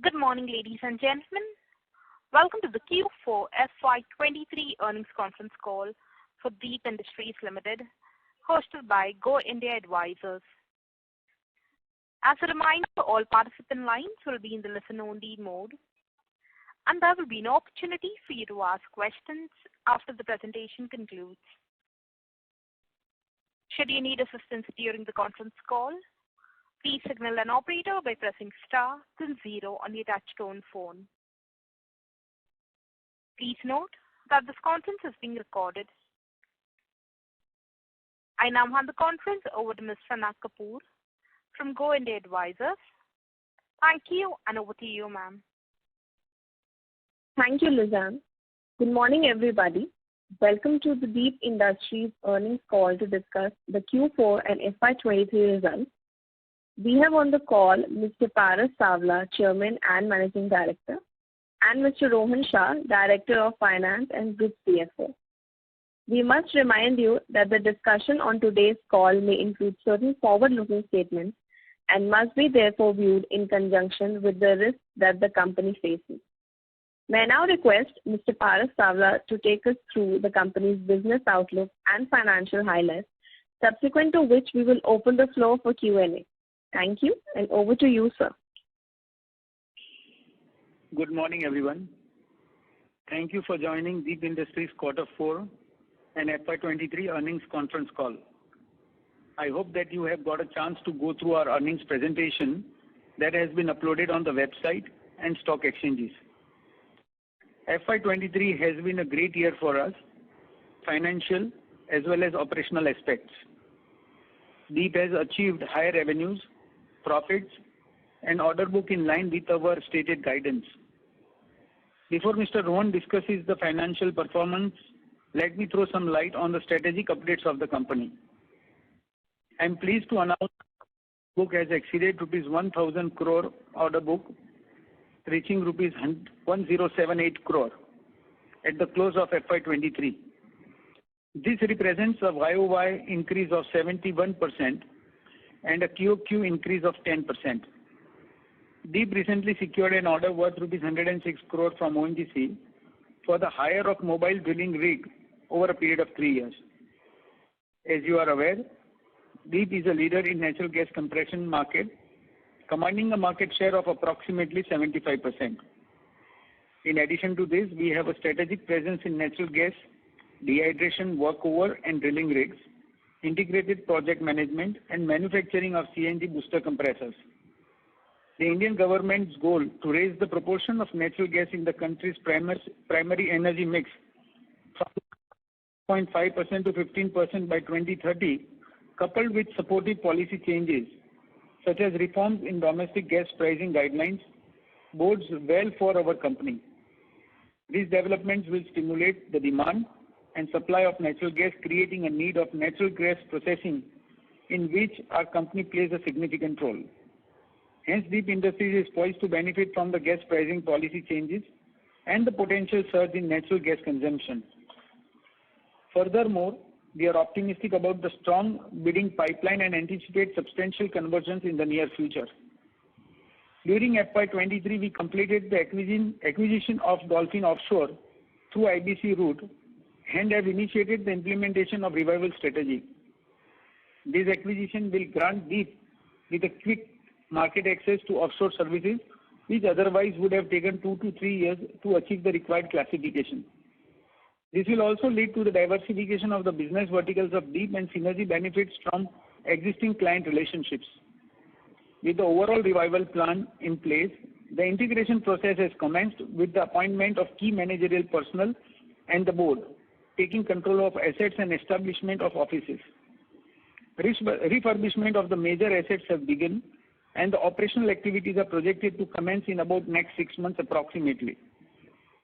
Good morning, ladies and gentlemen. Welcome to the Q4 FY23 earnings conference call for Deep Industries Limited, hosted by Go India Advisors. As a reminder, all participant lines will be in the listen-only mode, and there will be an opportunity for you to ask questions after the presentation concludes. Should you need assistance during the conference call, please signal an operator by pressing star then 0 on your touch-tone phone. Please note that this conference is being recorded. I now hand the conference over to Ms. Sana Kapoor from Go India Advisors. Thank you, and over to you, ma'am. Thank you, Lizanne. Good morning, everybody. Welcome to the Deep Industries earnings call to discuss the Q4 and FY23 results. We have on the call Mr. Paras Savla, Chairman and Managing Director, and Mr. Rohan Shah, Director of Finance and Group CFO. We must remind you that the discussion on today's call may include certain forward-looking statements and must be therefore viewed in conjunction with the risks that the company faces. May I now request Mr. Paras Savla to take us through the company's business outlook and financial highlights, subsequent to which we will open the floor for Q&A. Thank you, and over to you, sir. Good morning, everyone. Thank you for joining Deep Industries Q4 and FY23 earnings conference call. I hope that you have got a chance to go through our earnings presentation that has been uploaded on the website and stock exchanges. FY23 has been a great year for us, financial as well as operational aspects. Deep has achieved higher revenues, profits, and order book in line with our stated guidance. Before Mr. Rohan discusses the financial performance, let me throw some light on the strategic updates of the company. I am pleased to announce the book has exceeded rupees 1,000 crore order book, reaching rupees 1078 crore at the close of FY23. This represents a YOY increase of 71% and a QOQ increase of 10%. Deep recently secured an order worth rupees 106 crore from ONGC for the hire of mobile drilling rig over a period of 3 years. As you are aware, Deep is a leader in natural gas compression market, commanding a market share of approximately 75%. In addition to this, we have a strategic presence in natural gas, dehydration, workover and drilling rigs, integrated project management, and manufacturing of CNG booster compressors. The Indian government's goal to raise the proportion of natural gas in the country's primary energy mix from 0.5% to 15% by 2030, coupled with supportive policy changes such as reforms in domestic gas pricing guidelines, bodes well for our company. These developments will stimulate the demand and supply of natural gas, creating a need of natural gas processing in which our company plays a significant role. Hence, Deep Industries is poised to benefit from the gas pricing policy changes and the potential surge in natural gas consumption. Furthermore, we are optimistic about the strong bidding pipeline and anticipate substantial conversions in the near future. During FY23, we completed the acquisition of Dolphin Offshore through IBC route and have initiated the implementation of revival strategy. This acquisition will grant Deep with a quick market access to offshore services, which otherwise would have taken 2 to 3 years to achieve the required classification. This will also lead to the diversification of the business verticals of Deep and synergy benefits from existing client relationships. With the overall revival plan in place, the integration process has commenced with the appointment of key managerial personnel and the board, taking control of assets and establishment of offices. Refurbishment of the major assets have begun, and the operational activities are projected to commence in about next 6 months approximately.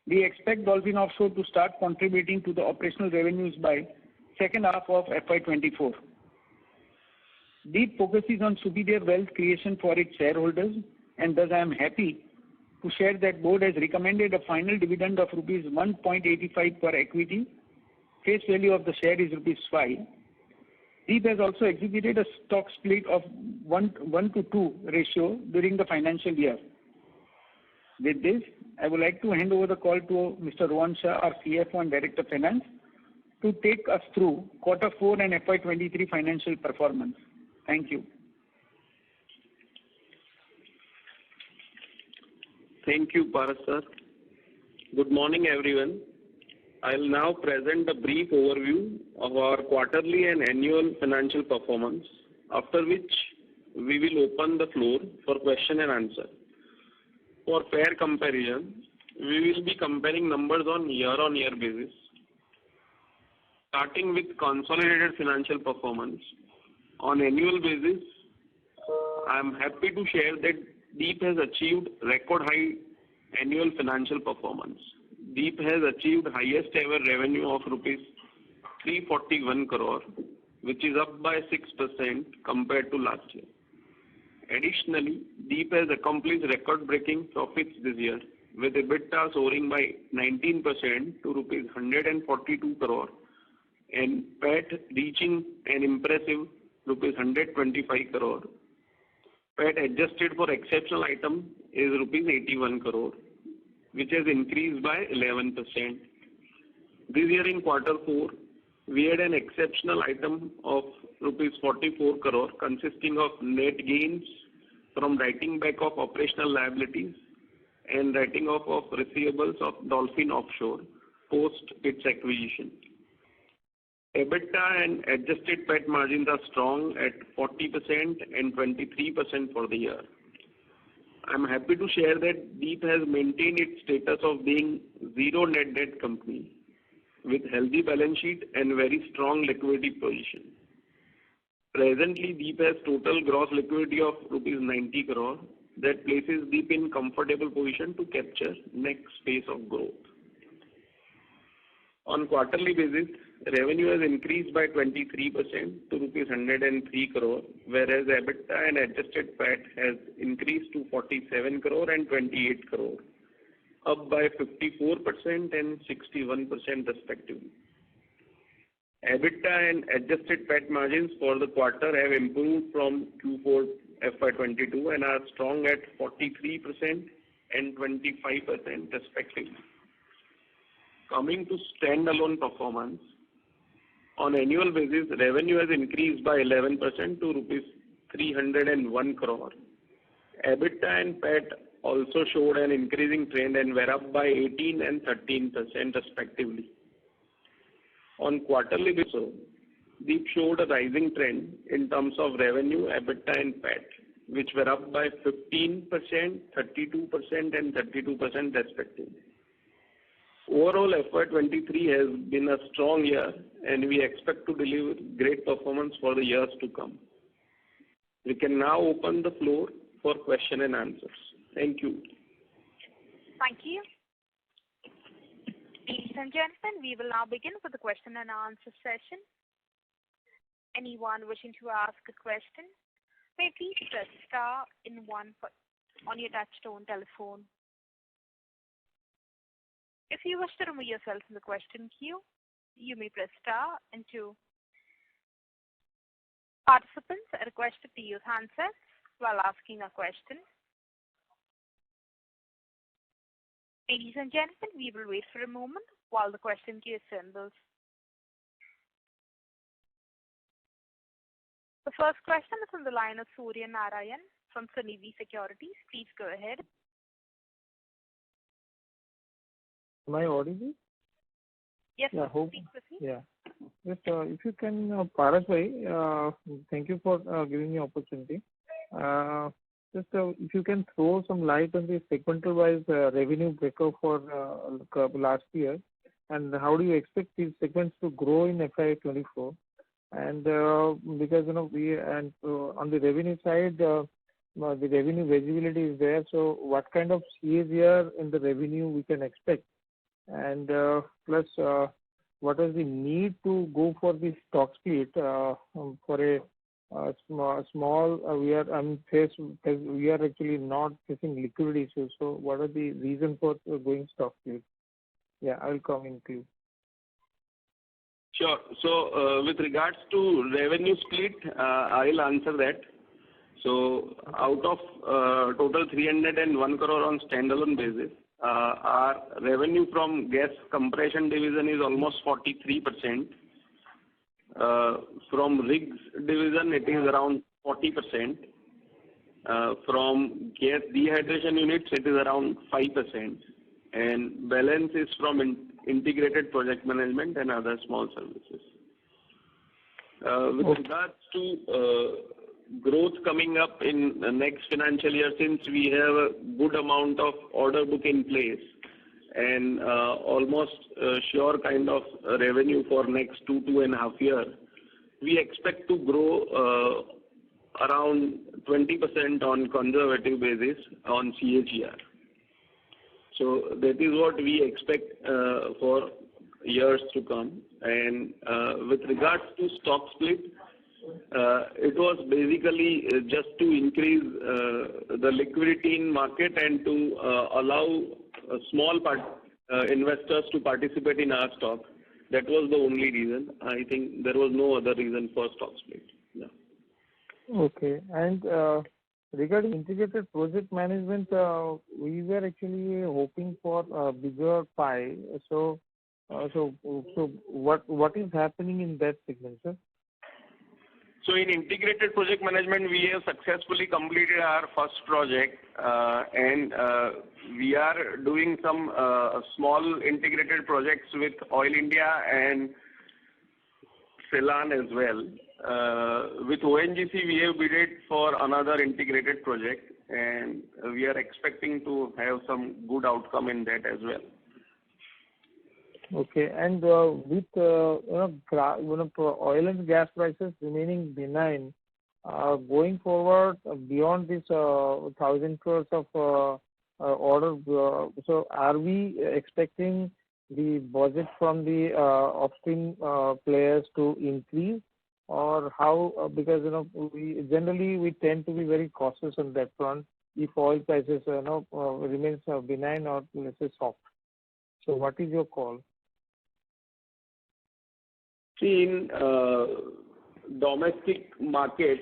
We expect Dolphin Offshore to start contributing to the operational revenues by second half of FY24. Deep focuses on superior wealth creation for its shareholders, and thus I am happy to share that board has recommended a final dividend of rupees 1.85 per equity. Face value of the share is rupees 5. Deep has also executed a stock split of 1 to 2 ratio during the financial year. With this, I would like to hand over the call to Mr. Rohan Shah, our CFO and Director of Finance, to take us through Q4 and FY23 financial performance. Thank you. Thank you, Paras sir. Good morning, everyone. I'll now present a brief overview of our quarterly and annual financial performance, after which we will open the floor for question and answer. For fair comparison, we will be comparing numbers on year-on-year basis. Starting with consolidated financial performance, on annual basis, I am happy to share that DEEP has achieved record high annual financial performance. DEEP has achieved highest ever revenue of rupees 341 crore, which is up by 6% compared to last year. Additionally, DEEP has accomplished record-breaking profits this year, with EBITDA soaring by 19% to rupees 142 crore and PAT reaching an impressive rupees 125 crore. PAT adjusted for exceptional item is rupees 81 crore, which has increased by 11%. This year in Q4, we had an exceptional item of rupees 44 crore consisting of net gains from writing back of operational liabilities and writing off of receivables of Dolphin Offshore post its acquisition. EBITDA and adjusted PAT margins are strong at 40% and 23% for the year. I'm happy to share that DEEP has maintained its status of being zero net debt company with healthy balance sheet and very strong liquidity position. Presently, DEEP has total gross liquidity of rupees 90 crore that places DEEP in comfortable position to capture next phase of growth. On quarterly basis, revenue has increased by 23% to rupees 103 crore, whereas EBITDA and adjusted PAT has increased to 47 crore and 28 crore, up by 54% and 61% respectively. EBITDA and adjusted PAT margins for the quarter have improved from Q4 FY22 and are strong at 43% and 25% respectively. Coming to standalone performance, on annual basis, revenue has increased by 11% to rupees 301 crore. EBITDA and PAT also showed an increasing trend and were up by 18 and 13% respectively. On quarterly basis, DEEP showed a rising trend in terms of revenue, EBITDA and PAT, which were up by 15%, 32% and 32% respectively. Overall, FY23 has been a strong year and we expect to deliver great performance for the years to come. We can now open the floor for question and answers. Thank you. Thank you. Ladies and gentlemen, we will now begin with the question and answer session. Anyone wishing to ask a question may please press star in one on your touchtone telephone. If you wish to remove yourself from the question queue, you may press star and two. Participants are requested to use handsets while asking a question. Ladies and gentlemen, we will wait for a moment while the question queue assembles. The first question is on the line of Surya Narayan from Sunidhi Securities. Please go ahead. Am I audible? Yes, yeah, please proceed. Yeah. Just, if you can, Paras bhai, thank you for giving me opportunity. Just if you can throw some light on the segmental wise revenue breakup for last year, and how do you expect these segments to grow in FY24? And because we and on the revenue side, the revenue visibility is there. So what kind of CAGR in the revenue we can expect? And plus, what is the need to go for the stock split for a small? We are actually not facing liquidity issues. So what are the reasons for going stock split? Yeah, I will come into you. Sure. So with regards to revenue split, I will answer that. So out of total 301 crore on standalone basis, our revenue from gas compression division is almost 43%. From rigs division, it is around 40%. From gas dehydration units, it is around 5%. And balance is from integrated project management and other small services. With regards to growth coming up in the next financial year, since we have a good amount of order book in place and almost sure kind of revenue for next 2.5 years, we expect to grow around 20% on conservative basis on CAGR. So that is what we expect for years to come. And with regards to stock split, it was basically just to increase the liquidity in market and to allow small investors to participate in our stock. That was the only reason. I think there was no other reason for stock split. Yeah. Okay. And regarding integrated project management, we were actually hoping for a bigger pie. So what is happening in that segment, sir? So in integrated project management, we have successfully completed our first project, and we are doing some small integrated projects with Oil India and Ceylon as well. With ONGC, we have bid for another integrated project, and we are expecting to have some good outcome in that as well. Okay. And with oil and gas prices remaining benign, going forward beyond this 1,000 crores of order, so are we expecting the budget from the upstream players to increase, or how? Because we generally tend to be very cautious on that front if oil prices remains benign or let's say soft. So what is your call? See, in domestic market,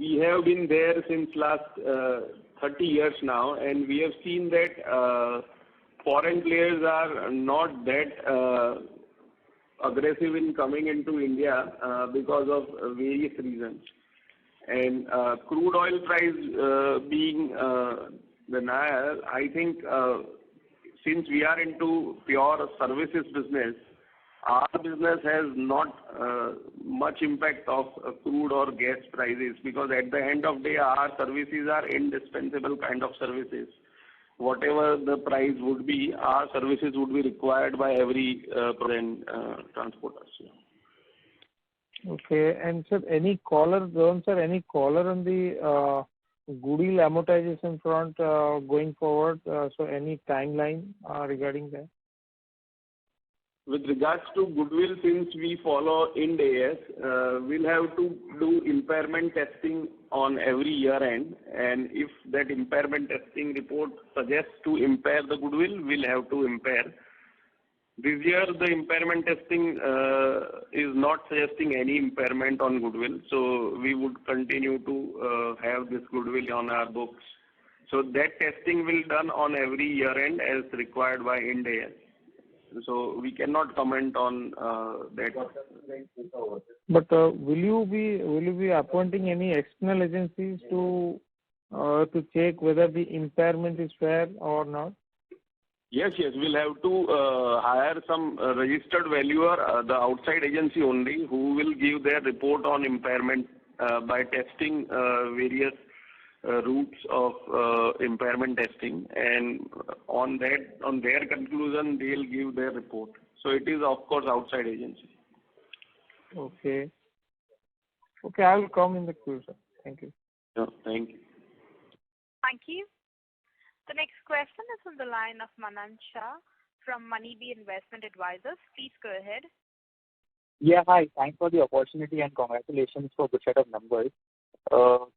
we have been there since last 30 years now, and we have seen that foreign players are not that aggressive in coming into India because of various reasons. And crude oil price being the nair, I think since we are into pure services business, our business has not much impact of crude or gas prices, because at the end of the day, our services are indispensable kind of services. Whatever the price would be, our services would be required by every transporters. Okay. And sir, any caller on the goodwill amortization front going forward? So any timeline regarding that? With regards to goodwill, since we follow Ind AS, we'll have to do impairment testing on every year end, and if that impairment testing report suggests to impair the goodwill, we'll have to impair. This year, the impairment testing is not suggesting any impairment on goodwill, so we would continue to have this goodwill on our books. So that testing will be done on every year end as required by Ind AS. So we cannot comment on that. But will you be appointing any external agencies to check whether the impairment is fair or not? Yes. We'll have to hire some registered valuer, the outside agency only, who will give their report on impairment by testing various routes of impairment testing, and on their conclusion, they'll give their report. So it is, of course, outside agency. Okay, I will come in the queue, sir. Thank you. Yeah, thank you. Thank you. The next question is on the line of Manan Shah from Moneybee Investment Advisors. Please go ahead. Yeah, hi. Thanks for the opportunity and congratulations for the set of numbers.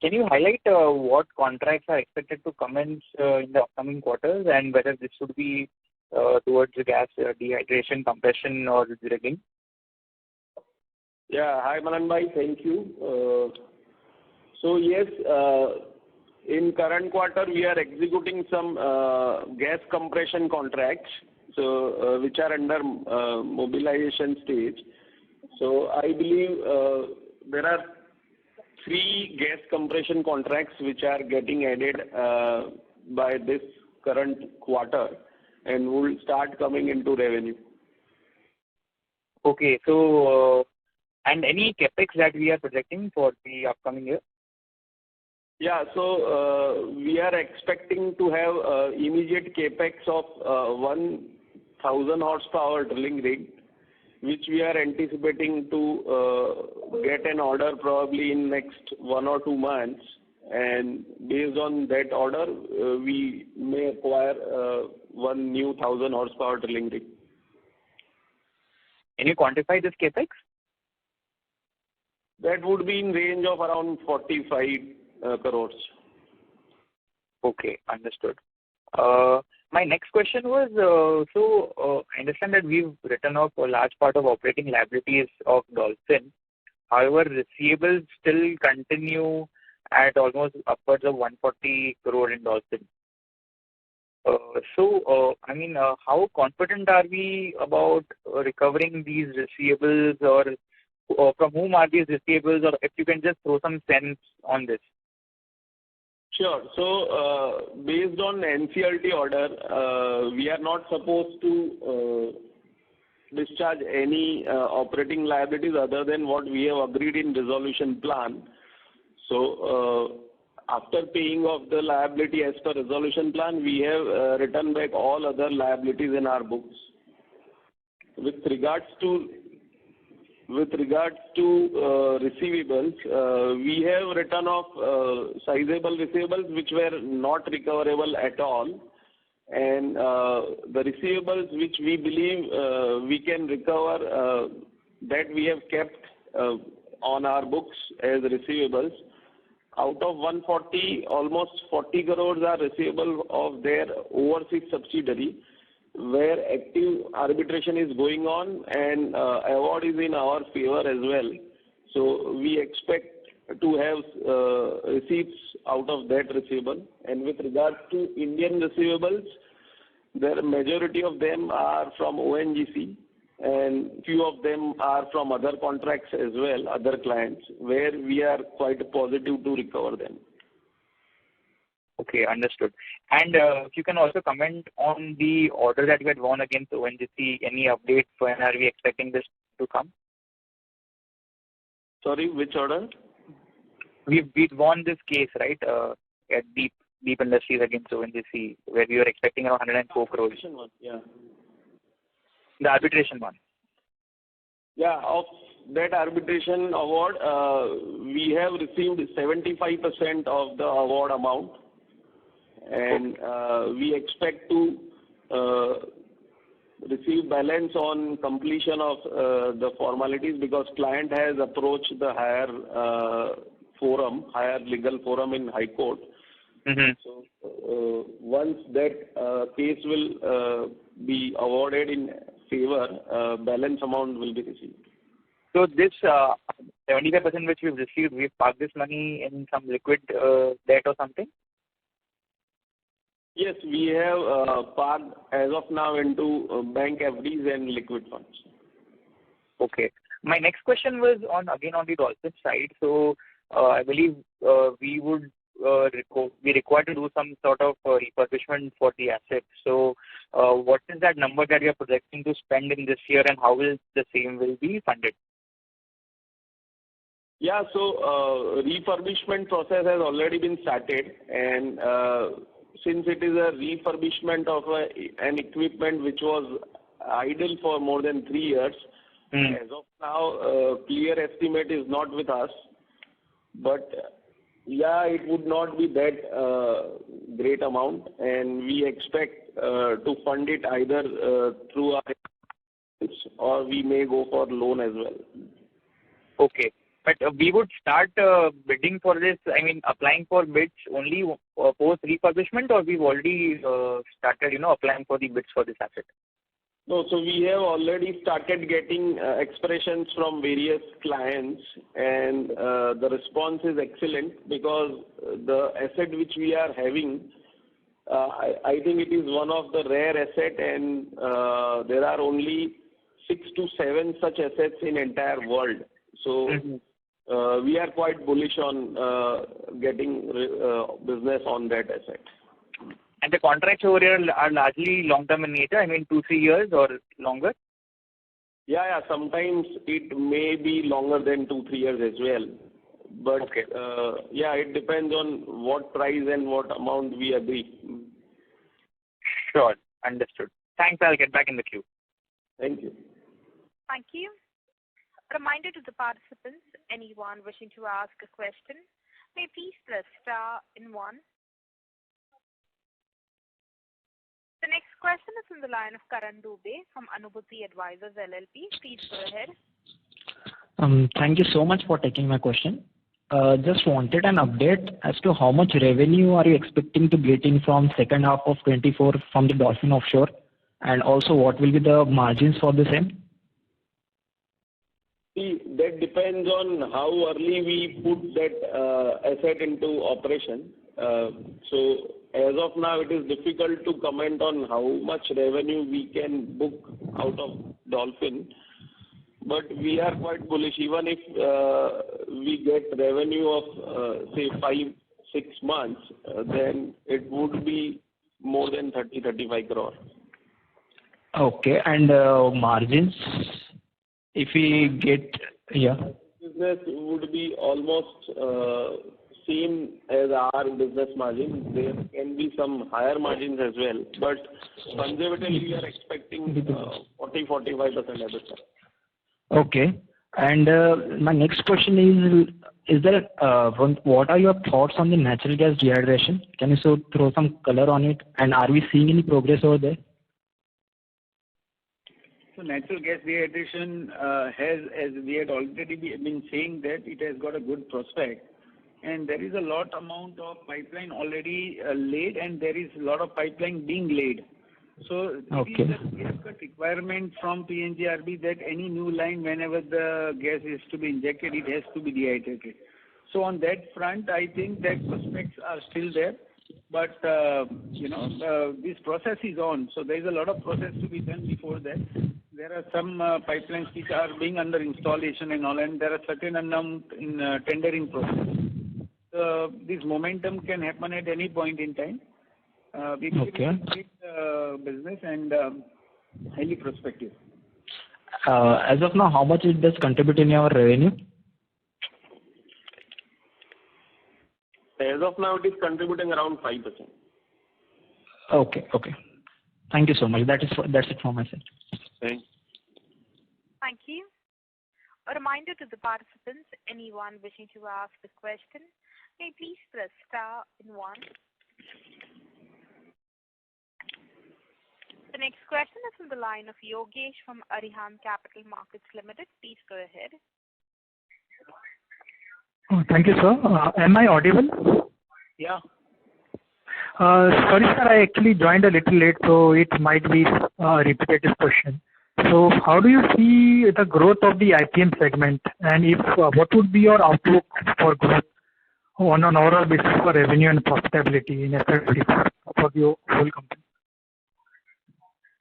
Can you highlight what contracts are expected to commence in the upcoming quarters, and whether this should be towards the gas dehydration, compression, or rigging? Yeah, hi Manan bhai, thank you. So yes, in current quarter, we are executing some gas compression contracts, so which are under mobilization stage. So I believe there are 3 gas compression contracts which are getting added by this current quarter and will start coming into revenue. Okay. So, and any capex that we are projecting for the upcoming year? Yeah. So we are expecting to have immediate capex of 1,000 horsepower drilling rig, which we are anticipating to get an order probably in next 1 or 2 months. And based on that order, we may acquire one new 1,000 horsepower drilling rig. Can you quantify this capex? That would be in range of around 45 crores. Okay, understood. My next question was, I understand that we've written off a large part of operating liabilities of Dolphin. However, receivables still continue at almost upwards of 140 crore in Dolphin. How confident are we about recovering these receivables, or from whom are these receivables, or if you can just throw some sense on this? Sure. So, based on NCLT order, we are not supposed to discharge any operating liabilities other than what we have agreed in resolution plan. So, after paying off the liability as per resolution plan, we have written back all other liabilities in our books. With regards to receivables, we have written off sizable receivables which were not recoverable at all, and the receivables which we believe we can recover, that we have kept on our books as receivables. Out of 140, almost 40 crores are receivable of their overseas subsidiary, where active arbitration is going on and award is in our favor as well. So we expect to have receipts out of that receivable. And with regards to Indian receivables, the majority of them are from ONGC, and few of them are from other contracts as well, other clients, where we are quite positive to recover them. Okay, understood. And if you can also comment on the order that we had won against ONGC, any update? When are we expecting this to come? Sorry, which order? We've won this case, right, at Deep Industries against ONGC, where we were expecting around 104 crores. Arbitration one, yeah. The arbitration one. Yeah, of that arbitration award, we have received 75% of the award amount, and we expect to receive balance on completion of the formalities, because client has approached the higher legal forum in High Court. Mm-hmm. So once that case will be awarded in favor, balance amount will be received. So this 75% which we've received, we've parked this money in some liquid debt or something? Yes, we have parked as of now into bank FDs and liquid funds. Okay. My next question was on the Dolphin side. So I believe we would be required to do some sort of refurbishment for the asset. So what is that number that we are projecting to spend in this year, and how will the same will be funded? Yeah, so refurbishment process has already been started, and since it is a refurbishment of an equipment which was idle for more than 3 years, as of now, clear estimate is not with us, but yeah, it would not be that great amount, and we expect to fund it either through our or we may go for loan as well. Okay. But we would start bidding for this, applying for bids only post refurbishment, or we've already started, applying for the bids for this asset? No, so we have already started getting expressions from various clients, and the response is excellent because the asset which we are having, I think it is one of the rare asset, and there are only 6 to 7 such assets in entire world. So we are quite bullish on getting business on that asset. And the contracts over here are largely long-term in nature, I mean 2-3 years or longer? Yeah, sometimes it may be longer than 2-3 years as well. But okay. Yeah, it depends on what price and what amount we agree. Sure, understood. Thanks, I'll get back in the queue. Thank you. Thank you. A reminder to the participants, anyone wishing to ask a question, may please press star and 1. The next question is on the line of Karan Dubey from Anubhuti Advisors LLP. Please go ahead. Thank you so much for taking my question. Just wanted an update as to how much revenue are you expecting to get in from second half of 24 from the Dolphin Offshore, and also what will be the margins for the same? See, that depends on how early we put that asset into operation. So as of now, it is difficult to comment on how much revenue we can book out of Dolphin. But we are quite bullish. Even if we get revenue of, say, 5-6 months, then it would be more than 30-35 crore. Okay, and margins, if we get, yeah. Business would be almost same as our business margin. There can be some higher margins as well, but conservatively we are expecting 40-45% EBITDA. Okay, and my next question is there what are your thoughts on the natural gas dehydration? Can you throw some color on it, and are we seeing any progress over there? So natural gas dehydration has, as we had already been saying, that it has got a good prospect. And there is a lot amount of pipeline already laid, and there is a lot of pipeline being laid. So it is a clear-cut requirement from PNGRB that any new line, whenever the gas is to be injected, it has to be dehydrated. So on that front, I think that prospects are still there. But, this process is on. So there is a lot of process to be done before that. There are some pipelines which are being under installation and all, and there are certain amount in tendering process. This momentum can happen at any point in time. We believe it's a great business and highly prospective. As of now, how much it does contribute in your revenue? As of now, it is contributing around 5%. Okay. Thank you so much. That's it from my side. Thanks. Thank you. A reminder to the participants, anyone wishing to ask a question, may please press star and 1. The next question is from the line of Yogesh from Arihant Capital Markets Limited. Please go ahead. Thank you, sir. Am I audible? Yeah. Sorry, sir, I actually joined a little late, so it might be a repetitive question. So how do you see the growth of the IPM segment, and what would be your outlook for growth on an overall basis for revenue and profitability in FY24 for the whole company?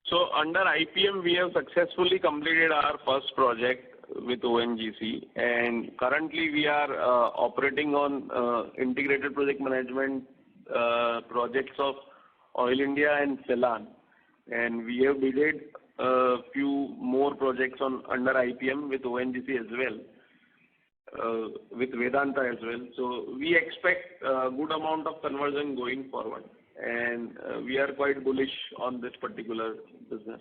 So under IPM, we have successfully completed our first project with ONGC, and currently we are operating on integrated project management projects of Oil India and Ceylon, and we have bidded a few more projects under IPM with ONGC as well, with Vedanta as well. So we expect a good amount of conversion going forward, and we are quite bullish on this particular business.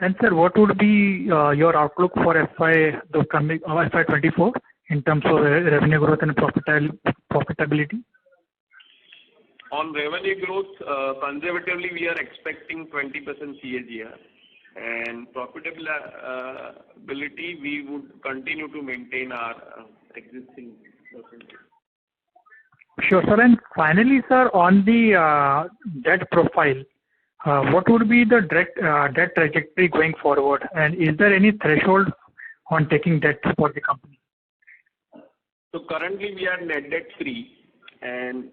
And sir, what would be your outlook for FY24 in terms of revenue growth and profitability? On revenue growth, conservatively we are expecting 20% CAGR, and profitability we would continue to maintain our existing percentage. Sure, sir. And finally, sir, on the debt profile, what would be the debt trajectory going forward? And is there any threshold on taking debt for the company? So currently we are net debt free, and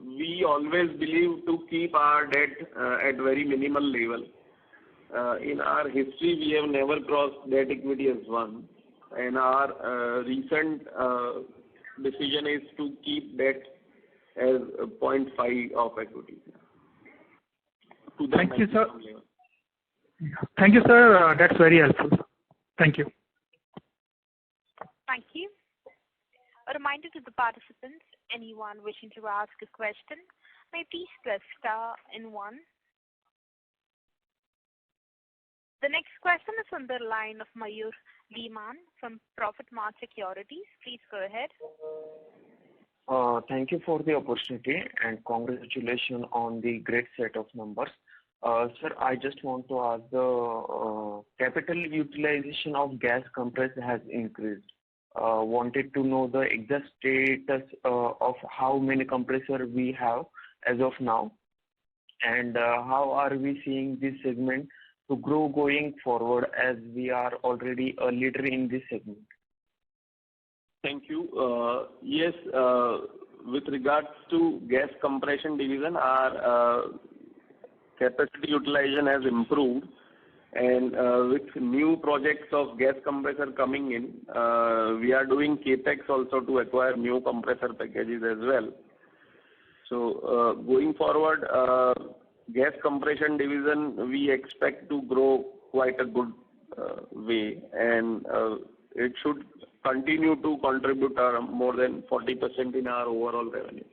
we always believe to keep our debt at very minimal level. In our history, we have never crossed debt equity as 1, and our recent decision is to keep debt as 0.5 of equity. Thank you, sir. Thank you, sir. That's very helpful. Thank you. Thank you. A reminder to the participants, anyone wishing to ask a question, may please press star and 1. The next question is on the line of Mayur Liman from Profit Mart Securities. Please go ahead. Thank you for the opportunity and congratulations on the great set of numbers. Sir, I just want to ask the capital utilization of gas compressor has increased. Wanted to know the exact status of how many compressors we have as of now, and how are we seeing this segment to grow going forward as we are already a leader in this segment. Thank you. Yes, with regards to gas compression division, our capacity utilization has improved, and with new projects of gas compressor coming in, we are doing capex also to acquire new compressor packages as well. So going forward, gas compression division we expect to grow quite a good way, and it should continue to contribute more than 40% in our overall revenue.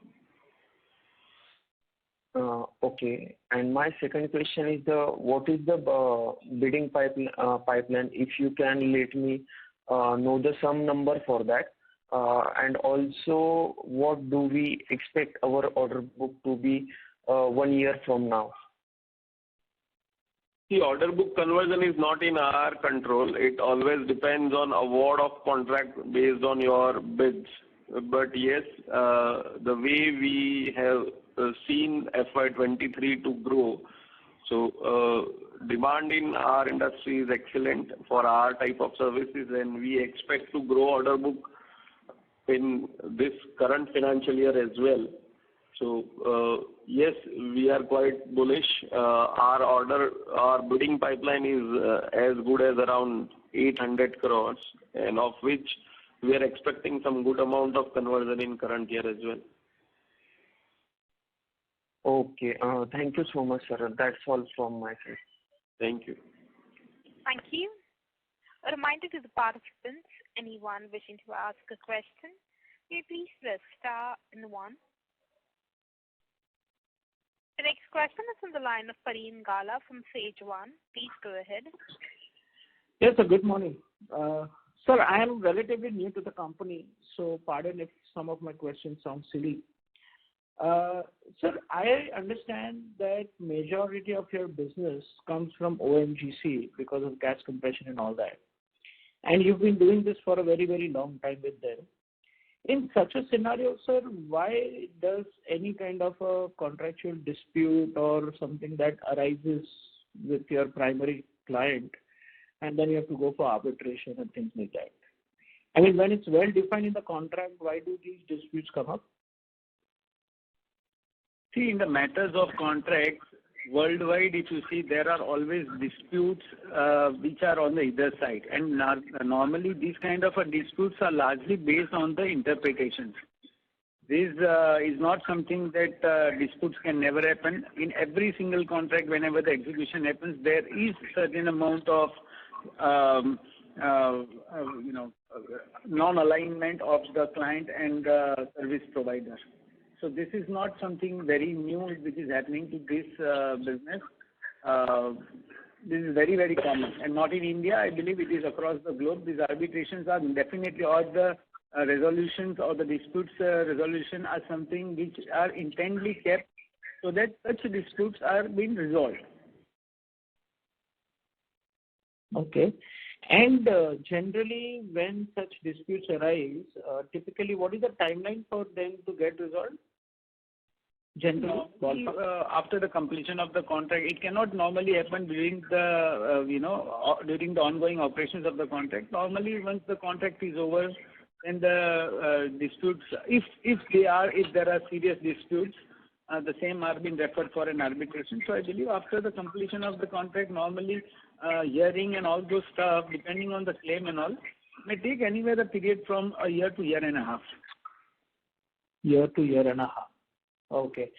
Okay. And my second question is what is the bidding pipeline? If you can let me know some number for that. And also, what do we expect our order book to be 1 year from now? The order book conversion is not in our control. It always depends on award of contract based on your bids. But yes, the way we have seen FY23 to grow, so demand in our industry is excellent for our type of services, and we expect to grow order book in this current financial year as well. So yes, we are quite bullish. Our bidding pipeline is as good as around 800 crores, and of which we are expecting some good amount of conversion in current year as well. Okay. Thank you so much, sir. That's all from my side. Thank you. Thank you. A reminder to the participants, anyone wishing to ask a question, may please press star and 1. The next question is on the line of Pareen Gala from Sage One. Please go ahead. Yes, sir. Good morning. Sir, I am relatively new to the company, so pardon if some of my questions sound silly. Sir, I understand that majority of your business comes from ONGC because of gas compression and all that. And you've been doing this for a very, very long time with them. In such a scenario, sir, why does any kind of a contractual dispute or something that arises with your primary client, and then you have to go for arbitration and things like that? I mean, when it's well defined in the contract, why do these disputes come up? See, in the matters of contracts, worldwide, if you see, there are always disputes which are on the either side. And normally, these kind of disputes are largely based on the interpretations. This is not something that disputes can never happen. In every single contract, whenever the execution happens, there is certain amount of non-alignment of the client and the service provider. So this is not something very new which is happening to this business. This is very, very common. And not in India, I believe it is across the globe. These arbitrations are definitely, or the resolutions or the disputes resolution are something which are intently kept so that such disputes are being resolved. Okay. And generally, when such disputes arise, typically what is the timeline for them to get resolved? Generally, after the completion of the contract, it cannot normally happen during the during the ongoing operations of the contract. Normally, once the contract is over, then the disputes, if there are serious disputes, the same are being referred for an arbitration. So I believe after the completion of the contract, normally hearing and all those stuff, depending on the claim and all, may take anywhere a period from a year to year and a half. Year to year and a half. Okay.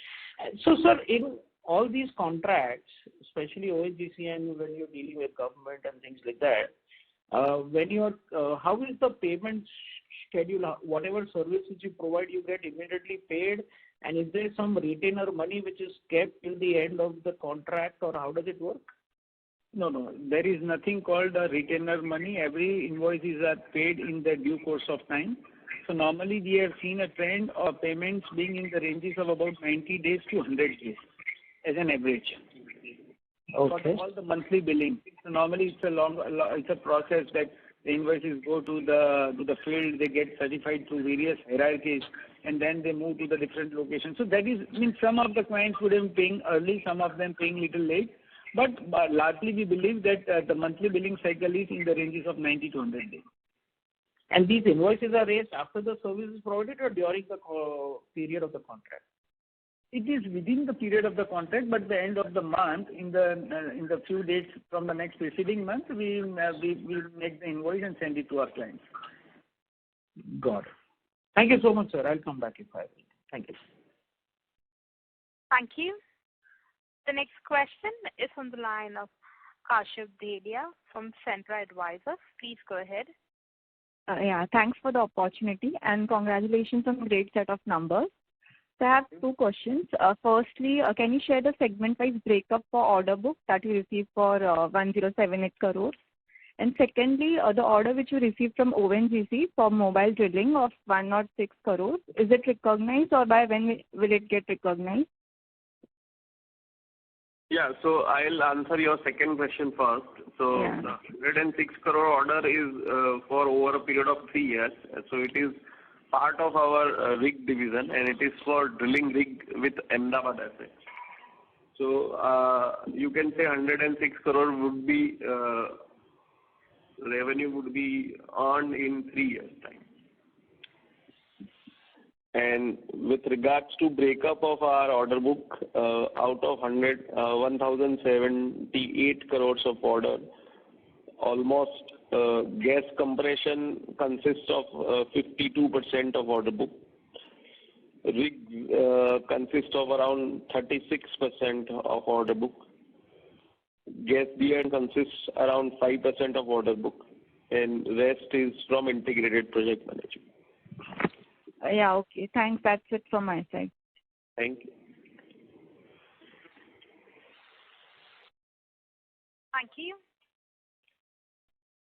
So, sir, in all these contracts, especially ONGC and when you're dealing with government and things like that, when you're, how is the payment schedule? Whatever services you provide, you get immediately paid, and is there some retainer money which is kept till the end of the contract, or how does it work? No. There is nothing called a retainer money. Every invoices are paid in the due course of time. So normally we have seen a trend of payments being in the ranges of about 90 days to 100 days as an average. Okay. For all the monthly billing. So normally it's a process that the invoices go to the field, they get certified through various hierarchies, and then they move to the different locations. So that is, some of the clients would have been paying early, some of them paying little late, but largely we believe that the monthly billing cycle is in the ranges of 90 to 100 days. And these invoices are raised after the service is provided or during the period of the contract? It is within the period of the contract, but the end of the month, in the few days from the next preceding month, we will make the invoice and send it to our clients. Got it. Thank you so much, sir. I'll come back if I will. Thank you. Thank you. The next question is on the line of Kashyap Dedia from Centra Advisors. Please go ahead. Thanks for the opportunity and congratulations on a great set of numbers. So I have two questions. Firstly, can you share the segment-wise breakup for order book that you received for 1078 crores? And secondly, the order which you received from ONGC for mobile drilling of 106 crores, is it recognized or by when will it get recognized? Yeah, so I'll answer your second question first. So the 106 crore order is for over a period of 3 years. So it is part of our rig division, and it is for drilling rig with Ahmedabad asset. So you can say 106 crore would be revenue would be earned in 3 years' time. And with regards to breakup of our order book, out of 1,078 crores of order, almost gas compression consists of 52% of order book. Rig consists of around 36% of order book. Gas DN consists around 5% of order book, and rest is from integrated project management. Okay. Thanks. That's it from my side. Thank you. Thank you.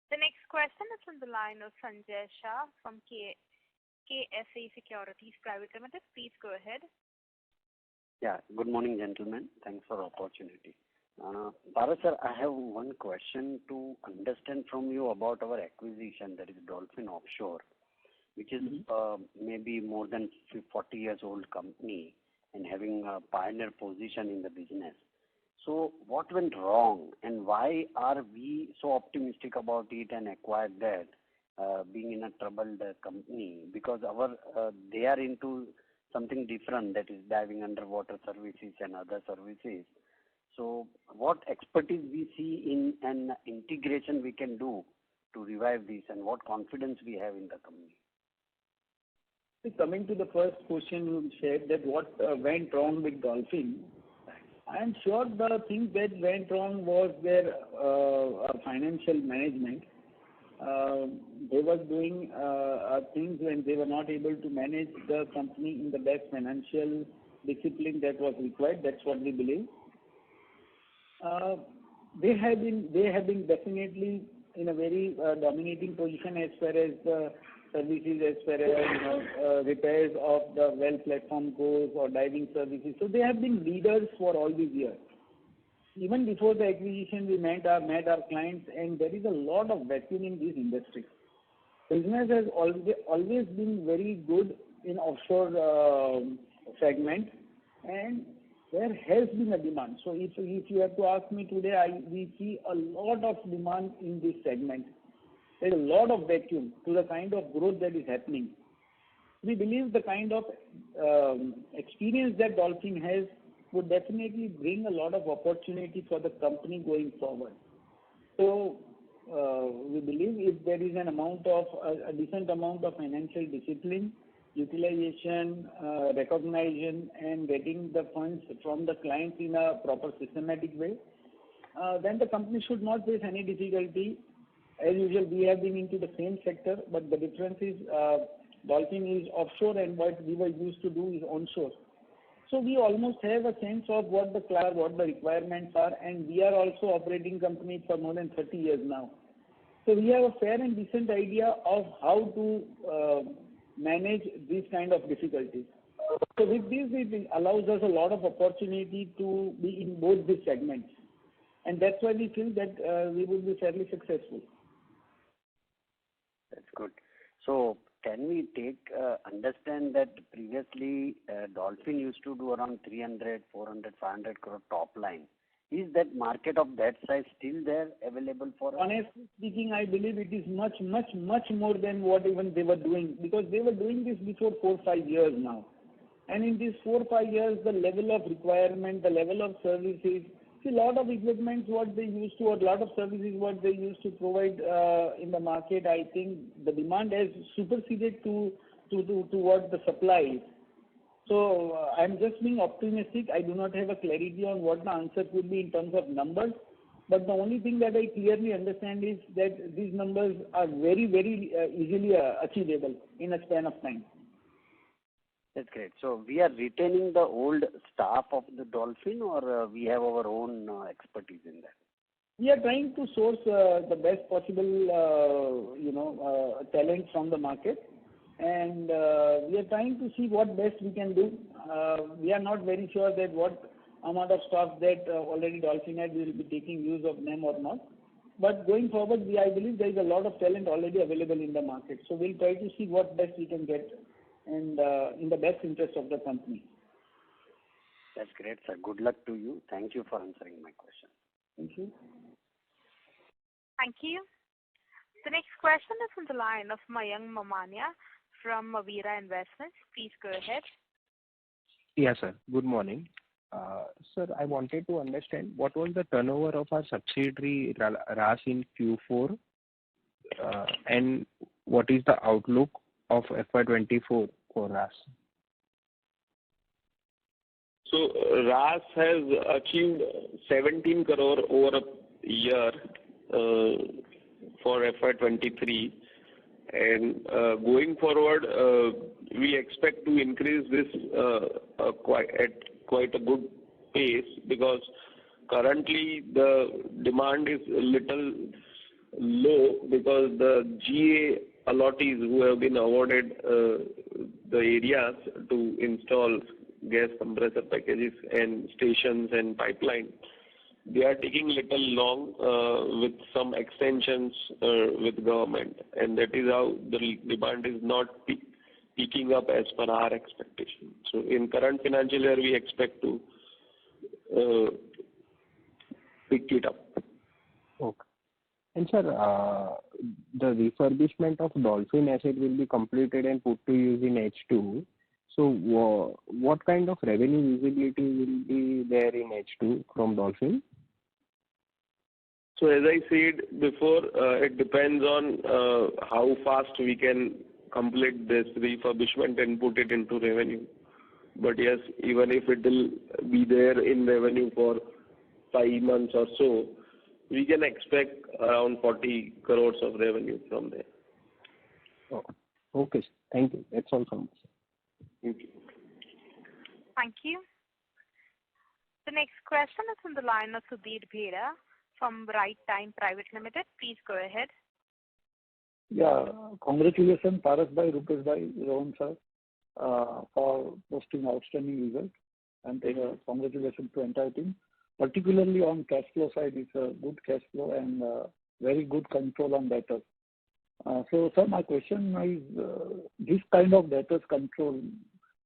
The next question is from the line of Sanjay Shah from KSA Securities Private Limited. Please go ahead. Yeah. Good morning, gentlemen. Thanks for the opportunity. Bharat sir, I have one question to understand from you about our acquisition, that is Dolphin Offshore, which is maybe more than 40 years old company and having a pioneer position in the business. So what went wrong and why are we so optimistic about it and acquired that, being in a troubled company? Because they are into something different, that is diving underwater services and other services. So what expertise we see in an integration we can do to revive this, and what confidence we have in the company? Coming to the first question you said, that what went wrong with Dolphin, I am sure the thing that went wrong was their financial management. They were doing things when they were not able to manage the company in the best financial discipline that was required. That's what we believe. They have been definitely in a very dominating position as far as services, as far as repairs of the well platform goes or diving services. So they have been leaders for all these years. Even before the acquisition, we met our clients, and there is a lot of vacuum in this industry. Business has always been very good in offshore segment, and there has been a demand. So if you have to ask me today, we see a lot of demand in this segment. There is a lot of vacuum to the kind of growth that is happening. We believe the kind of experience that Dolphin has would definitely bring a lot of opportunity for the company going forward. So we believe if there is a decent amount of financial discipline, utilization, recognition, and getting the funds from the clients in a proper systematic way, then the company should not face any difficulty. As usual, we have been into the same sector, but the difference is Dolphin is offshore and what we were used to do is onshore. So we almost have a sense of what the requirements are, and we are also operating company for more than 30 years now. So we have a fair and decent idea of how to manage these kind of difficulties. So with this, it allows us a lot of opportunity to be in both these segments. And that's why we feel that we will be fairly successful. That's good. So can we understand that previously Dolphin used to do around 300, 400, 500 crore top line. Is that market of that size still there available for us? Honestly speaking, I believe it is much, much, much more than what even they were doing, because they were doing this before 4-5 years now. And in these 4-5 years, the level of requirement, the level of services, see, a lot of equipment what they used to, or a lot of services what they used to provide in the market, I think the demand has superseded to what the supply is. So I'm just being optimistic. I do not have a clarity on what the answer could be in terms of numbers. But the only thing that I clearly understand is that these numbers are very, very easily achievable in a span of time. That's great. So we are retaining the old staff of the Dolphin, or we have our own expertise in that? We are trying to source the best possible, talent from the market. And we are trying to see what best we can do. We are not very sure that what amount of staff that already Dolphin had, we will be taking use of them or not. But going forward, I believe there is a lot of talent already available in the market. So we'll try to see what best we can get and in the best interest of the company. That's great, sir. Good luck to you. Thank you for answering my question. Thank you. Thank you. The next question is from the line of Mayank Mamania from Mavira Investments. Please go ahead. Yes, sir. Good morning. Sir, I wanted to understand what was the turnover of our subsidiary RAS in Q4 and what is the outlook of FY24 for RAS? So RAS has achieved 17 crore over a year for FY23. And going forward, we expect to increase this at quite a good pace, because currently the demand is a little low because the GA allottees who have been awarded the areas to install gas compressor packages and stations and pipeline, they are taking little long with some extensions with government, and that is how the demand is not picking up as per our expectation. So in current financial year, we expect to pick it up. Okay. And sir, the refurbishment of Dolphin asset will be completed and put to use in H2. So what kind of revenue visibility will be there in H2 from Dolphin? So as I said before, it depends on how fast we can complete this refurbishment and put it into revenue. But yes, even if it will be there in revenue for 5 months or so, we can expect around 40 crores of revenue from there. Oh, okay. Thank you. That's all from us. Thank you. Thank you. The next question is from the line of Sudhir Bheda from Right Time Private Limited. Please go ahead. Yeah, congratulations, Paras bhai, Rupesh bhai, Rohan sir, for posting outstanding result, and congratulations to entire team. Particularly on cash flow side, it's a good cash flow and very good control on debtors. So, sir, my question is, this kind of debtors control,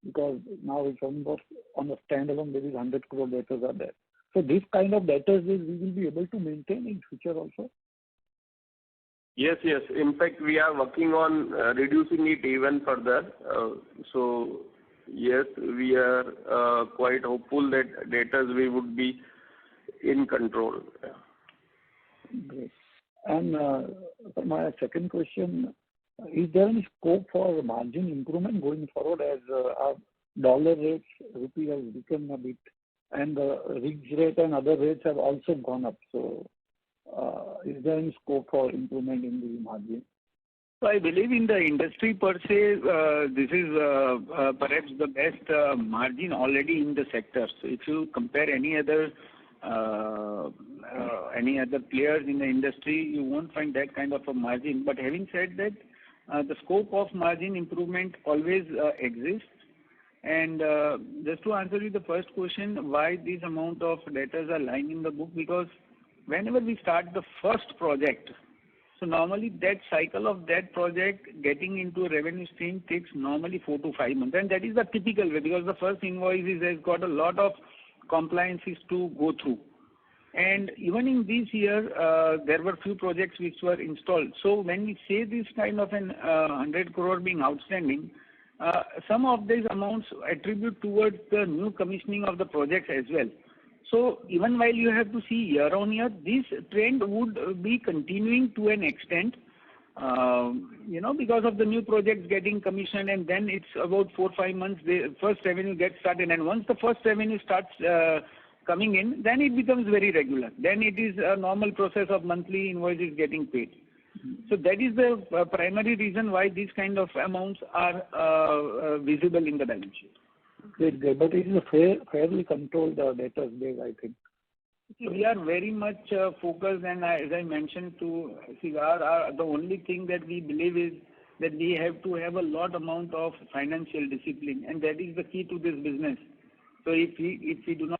because now it's almost on the standalone basis 100 crore debtors are there. So this kind of debtors we will be able to maintain in future also? Yes, yes. In fact, we are working on reducing it even further. So yes, we are quite hopeful that debtors we would be in control. Great. And my second question, is there any scope for margin improvement going forward as our dollar rates, rupee has weakened a bit, and the rigs rate and other rates have also gone up. So is there any scope for improvement in the margin? So I believe in the industry per se, this is perhaps the best margin already in the sector. So if you compare any other players in the industry, you won't find that kind of a margin. But having said that, the scope of margin improvement always exists. And just to answer you the first question, why this amount of debtors are lying in the book, because whenever we start the first project, so normally that cycle of that project getting into a revenue stream takes normally 4 to 5 months. And that is the typical way, because the first invoice has got a lot of compliances to go through. And even in this year, there were few projects which were installed. So when we say this kind of an 100 crore being outstanding, some of these amounts attribute towards the new commissioning of the projects as well. So even while you have to see year on year, this trend would be continuing to an extent, because of the new projects getting commissioned, and then it's about 4 or 5 months, the first revenue gets started. And once the first revenue starts coming in, then it becomes very regular. Then it is a normal process of monthly invoices getting paid. So that is the primary reason why these kind of amounts are visible in the balance sheet. Great. But it is a fairly controlled debtors base, I think. We are very much focused, and as I mentioned to the only thing that we believe is that we have to have a lot amount of financial discipline, and that is the key to this business. So if we do not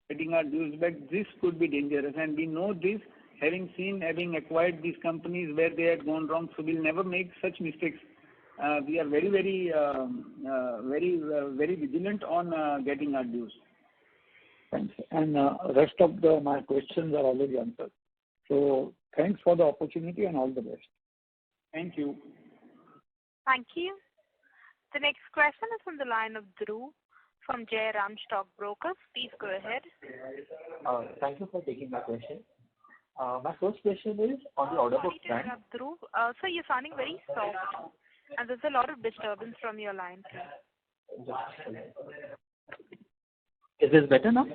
getting our dues back, this could be dangerous, and we know this, having acquired these companies where they had gone wrong, so we'll never make such mistakes. We are very, very vigilant on getting our dues. Thanks. And rest of my questions are already answered. So thanks for the opportunity and all the best. Thank you. Thank you. The next question is from the line of Dhruv from Jairam Stock Brokers. Please go ahead. Thank you for taking my question. My first question is on the order book front. Dhruv, sir, you're sounding very soft, and there's a lot of disturbance from your line. Is this better now?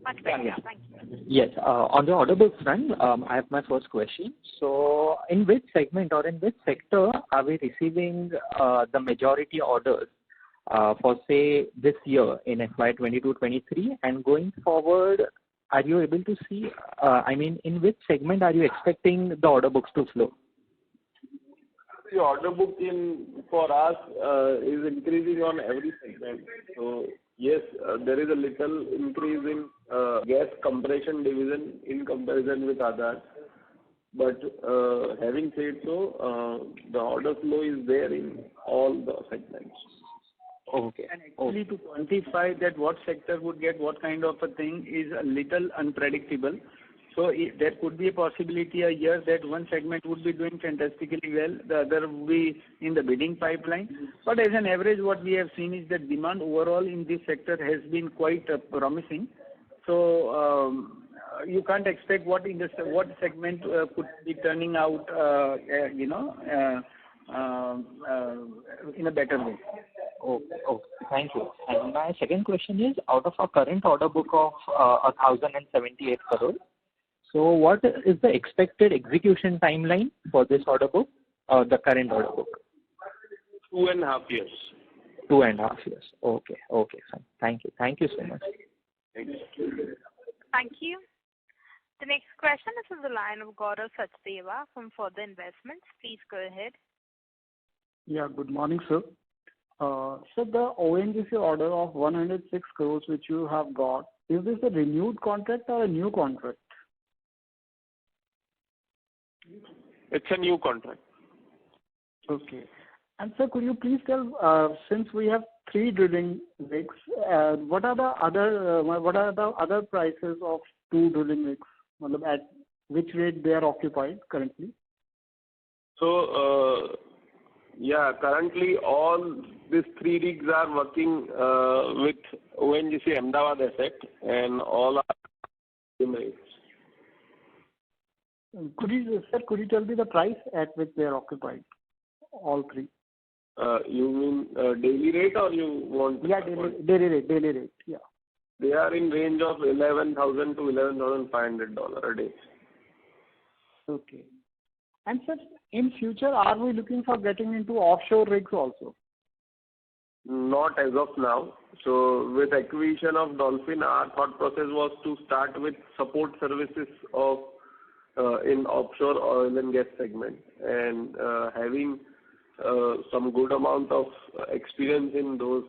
Much better. Yeah. Thank you. Yes. On the order book front, I have my first question. So, in which segment or in which sector are we receiving the majority orders for, say, this year in FY22-23, and going forward, are you able to see? In which segment are you expecting the order books to flow? The order book for us is increasing on every segment. So yes, there is a little increase in gas compression division in comparison with others. But having said so, the order flow is there in all the segments. Okay. And actually to quantify that what sector would get what kind of a thing is a little unpredictable. So there could be a possibility a year that one segment would be doing fantastically well, the other would be in the bidding pipeline. But as an average, what we have seen is that demand overall in this sector has been quite promising. So you can't expect what segment could be turning out, in a better way. Okay. Thank you. And my second question is, out of our current order book of 1,078 crores, so what is the expected execution timeline for this order book, the current order book? 2.5 years. 2.5 years. Okay, fine. Thank you. Thank you so much. Thank you. Thank you. The next question is on the line of Gaurav Sachdeva from Further Investments. Please go ahead. Yeah, good morning, sir. So the ONGC order of 106 crores which you have got, is this a renewed contract or a new contract? It's a new contract. Okay. And sir, could you please tell, since we have 3 drilling rigs. What are the other prices of 2 drilling rigs? At which rate they are occupied currently? So, currently all these 3 rigs are working with ONGC Ahmedabad asset, and all are rigs. Could you tell me the price at which they are occupied? All 3. You mean daily rate, or you want? Yeah, daily rate. Yeah. They are in range of $11,000 to $11,500 a day. Okay. And sir, in future, are we looking for getting into offshore rigs also? Not as of now. So with acquisition of Dolphin, our thought process was to start with support services of in offshore oil and gas segment, and having some good amount of experience in those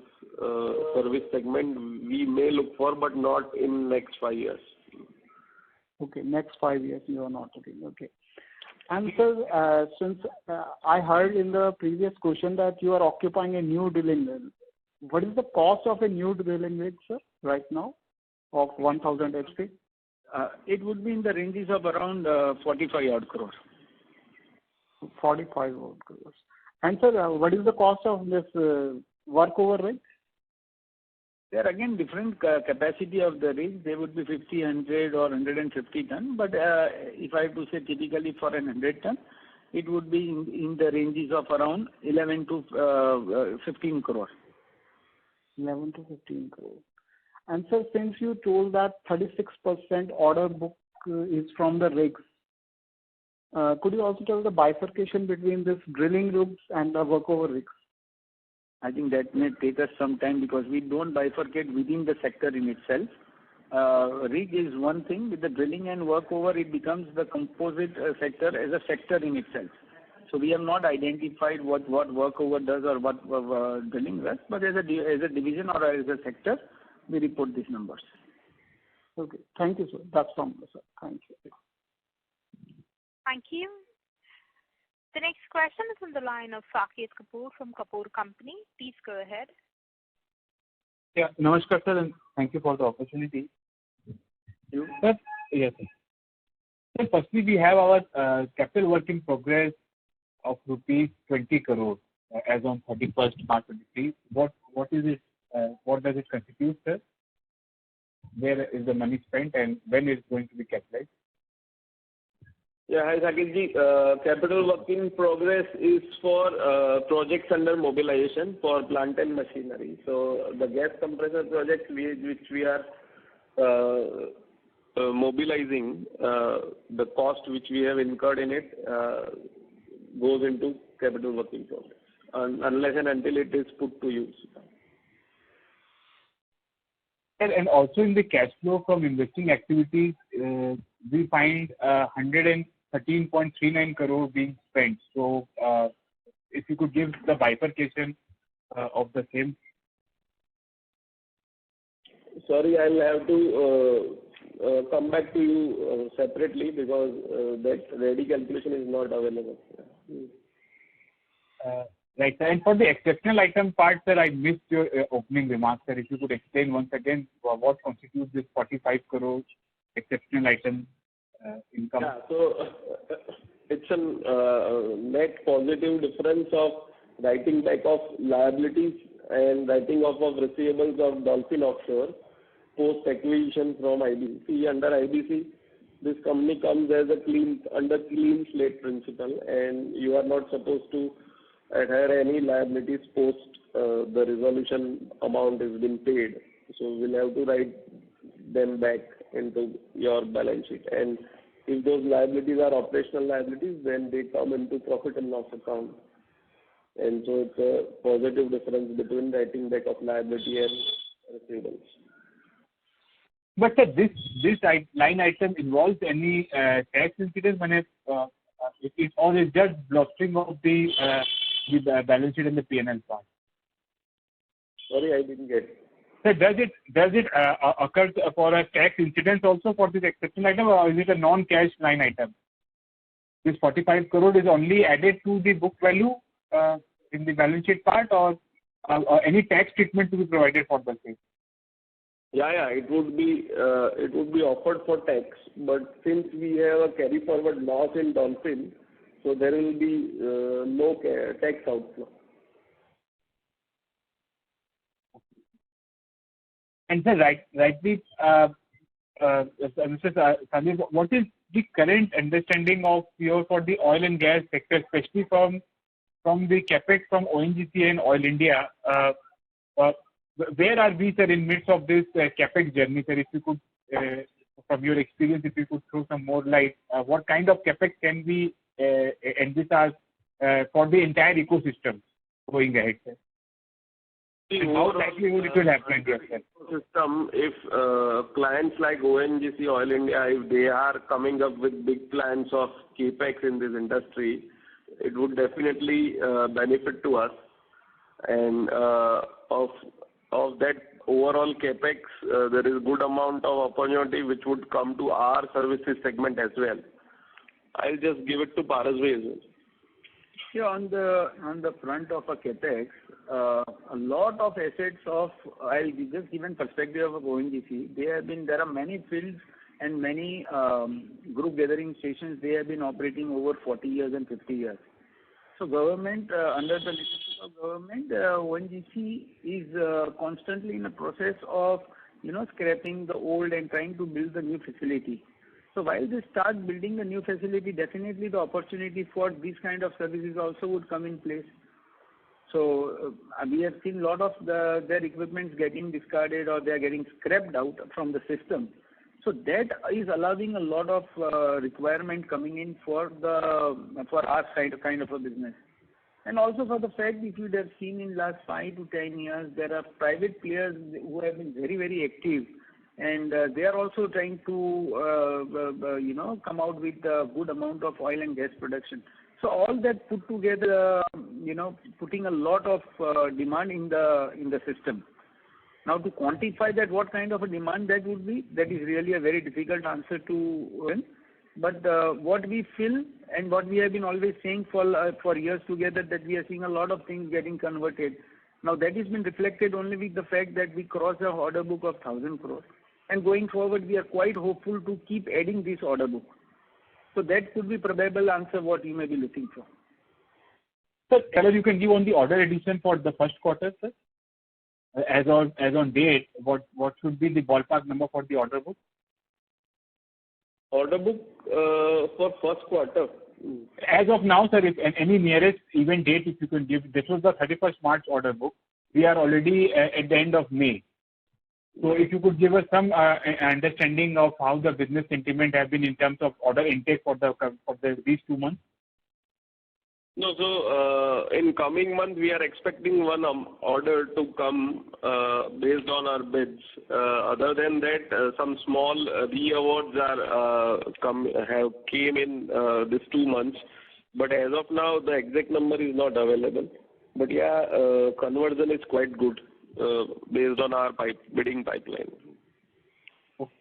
service segment, we may look for, but not in next 5 years. Okay, next 5 years you are not looking. Okay. And sir, since I heard in the previous question that you are occupying a new drilling rig, what is the cost of a new drilling rig, sir, right now, of 1,000 HP? It would be in the ranges of around 45 odd crores. 45 odd crores. And sir, what is the cost of this workover rig? There are again different capacity of the rigs. They would be 50, 100 or 150 ton. But if I have to say typically for an 100 ton, it would be in the ranges of around 11 to 15 crore. 11 to 15 crore. And sir, since you told that 36% order book is from the rigs, could you also tell the bifurcation between this drilling rigs and the workover rigs? I think that may take us some time because we don't bifurcate within the sector in itself. Rig is one thing. With the drilling and workover, it becomes the composite sector as a sector in itself. So we have not identified what workover does or what drilling does, but as a division or as a sector, we report these numbers. Okay. Thank you, sir. That's from me, sir. Thank you. Thank you. The next question is on the line of Saket Kapoor from Kapoor Company. Please go ahead. Yeah, namaskar, sir, and thank you for the opportunity. Sir, yes, sir. So firstly, we have our capital work in progress of rupees 20 crore as on 31st March 23. What is it? What does it constitute, sir? Where is the money spent, and when is it going to be capitalized? Yeah, hi Saketji. Capital work in progress is for projects under mobilization for plant and machinery. So the gas compressor project which we are mobilizing, the cost which we have incurred in it goes into capital work in progress, unless and until it is put to use. And also in the cash flow from investing activities, we find 113.39 crore being spent. So if you could give the bifurcation of the same. Sorry, I'll have to come back to you separately because that ready calculation is not available. Right. And for the exceptional item part, sir, I missed your opening remarks, sir. If you could explain once again what constitutes this 45 crore exceptional item income. Yeah, so it's a net positive difference of writing back of liabilities and writing off of receivables of Dolphin Offshore post acquisition from IBC. Under IBC, this company comes as under clean slate principle, and you are not supposed to adhere any liabilities post the resolution amount has been paid. So we'll have to write them back into your balance sheet. And if those liabilities are operational liabilities, then they come into profit and loss account. And so it's a positive difference between writing back of liability and receivables. But sir, this line item involves any tax incidence when or is just blocking of the balance sheet and the P&L part? Sorry, I didn't get. Sir, does it occur for a tax incidence also for this exceptional item, or is it a non-cash line item? This 45 crore is only added to the book value in the balance sheet part, or any tax treatment to be provided for the same? Yeah, it would be offered for tax, but since we have a carry forward loss in Dolphin, so there will be no tax outflow. And sir, rightly, Mr. Sandeep, what is the current understanding of yours for the oil and gas sector, especially from the capex from ONGC and Oil India? Where are we, sir, in midst of this capex journey, sir? If you could, from your experience, if you could throw some more light, what kind of capex can we envisage for the entire ecosystem going ahead, sir? And how likelihood it will happen, yes, sir? System, if clients like ONGC, Oil India, if they are coming up with big plans of capex in this industry, it would definitely benefit to us. And of that overall capex, there is a good amount of opportunity which would come to our services segment as well. I'll just give it to Paras as well. Yeah, on the front of a capex, a lot of assets of, I'll just give a perspective of ONGC. There are many fields and many group gathering stations. They have been operating over 40 years and 50 years. So government, under the leadership of government, ONGC is constantly in the process of, scrapping the old and trying to build the new facility. So while they start building the new facility, definitely the opportunity for these kind of services also would come in place. So we have seen a lot of their equipments getting discarded or they are getting scrapped out from the system. So that is allowing a lot of requirement coming in for our side kind of a business. And also for the fact, if you have seen in last 5 to 10 years, there are private players who have been very, very active. And they are also trying to, come out with a good amount of oil and gas production. So all that put together, putting a lot of demand in the system. Now to quantify that, what kind of a demand that would be, that is really a very difficult answer to win. But what we feel and what we have been always saying for years together, that we are seeing a lot of things getting converted. Now that has been reflected only with the fact that we crossed our order book of 1,000 crores. And going forward, we are quite hopeful to keep adding this order book. So that could be probable answer what you may be looking for. Sir, color you can give on the order addition for the first quarter, sir? As on date, what should be the ballpark number for the order book? Order book for first quarter. As of now, sir, if any nearest event date, if you can give, this was the 31st March order book. We are already at the end of May. So if you could give us some understanding of how the business sentiment has been in terms of order intake for these 2 months. No, so in coming month we are expecting one order to come based on our bids. Other than that, some small re-awards have came in this 2 months. But as of now, the exact number is not available. But yeah, conversion is quite good based on our bidding pipeline. Okay.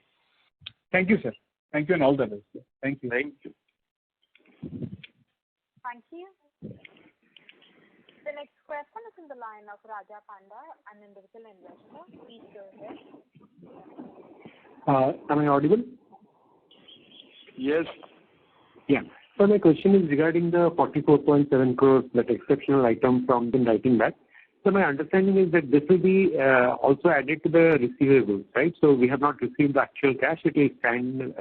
Thank you, sir. Thank you and all the best. Thank you. Thank you. Thank you. The next question is in the line of Raja Panda, an individual investor. Please go ahead. Am I audible? Yes. Yeah. So my question is regarding the 44.7 crores, that exceptional item from the writing back. So my understanding is that this will be also added to the receivables, right? So we have not received the actual cash; it will stand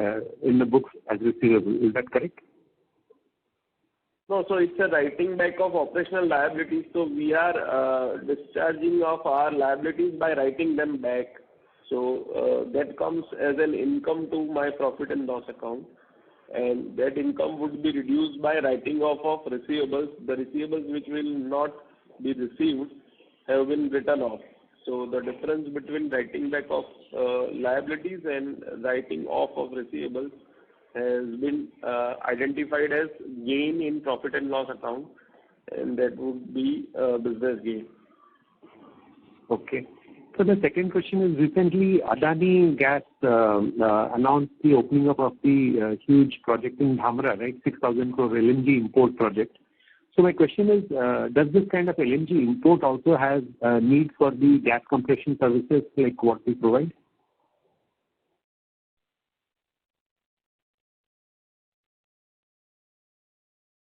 in the books as receivable. Is that correct? No, so it's a writing back of operational liabilities. So we are discharging of our liabilities by writing them back. So that comes as an income to my profit and loss account. And that income would be reduced by writing off of receivables. The receivables which will not be received have been written off. So the difference between writing back of liabilities and writing off of receivables has been identified as gain in profit and loss account, and that would be business gain. Okay. So the second question is, recently Adani Gas announced the opening up of the huge project in Dhamra, right? 6,000 crore LNG import project. So my question is, does this kind of LNG import also has a need for the gas compression services like what we provide?